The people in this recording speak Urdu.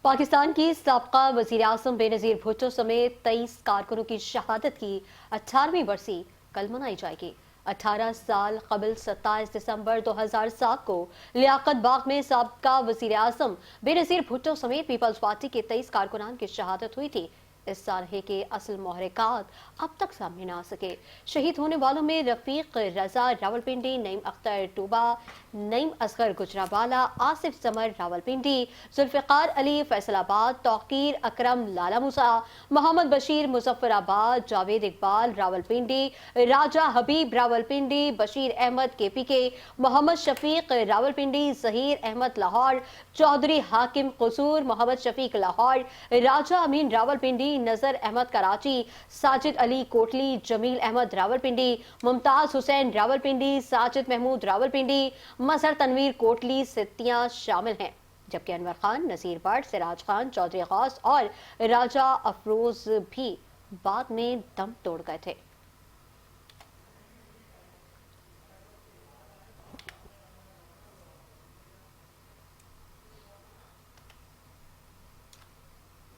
پاکستان کی سابقہ وزیر اعظم بے نظیر بھٹو سمیت 23 کارکنوں کی شہادت کی 18ویں برسی کل منائی جائے گی۔ 18 سال قبل 27 دسمبر 2007 کو لیاقت باغ میں سابقہ وزیر اعظم بے نظیر بھٹو سمیت پیپلز پارٹی کے 23 کارکنان کی شہادت ہوئی تھی۔ اس سانحے کے اصل محرکات اب تک سامنے نہ آ سکے۔ شہید ہونے والوں میں رفیق رضا راولپنڈی، نعیم اختر ٹوبا، نعیم اصغر گجرانوالہ، آصف زمر راولپنڈی، ذوالفقار علی فیصل آباد، توقیر اکرم لالہ موسیٰ، محمد بشیر مظفر آباد، جاوید اقبال راولپنڈی، راجہ حبیب راولپنڈی، بشیر احمد KPK، محمد شفیق راولپنڈی، ظہیر احمد لاہور، چودھری حاکم قصور، محمد شفیق لاہور، راجہ امین راولپنڈی، نذر احمد کراچی، ساجد علی کوٹلی، جمیل احمد راولپنڈی، ممتاز حسین راولپنڈی، ساجد محمود راولپنڈی، مظہر تنویر کوٹلی ستیاں شامل ہیں، جبکہ انور خان، نذیر بٹ، سراج خان، چودھری غوث اور راجہ افروز بھی بعد میں دم توڑ گئے تھے۔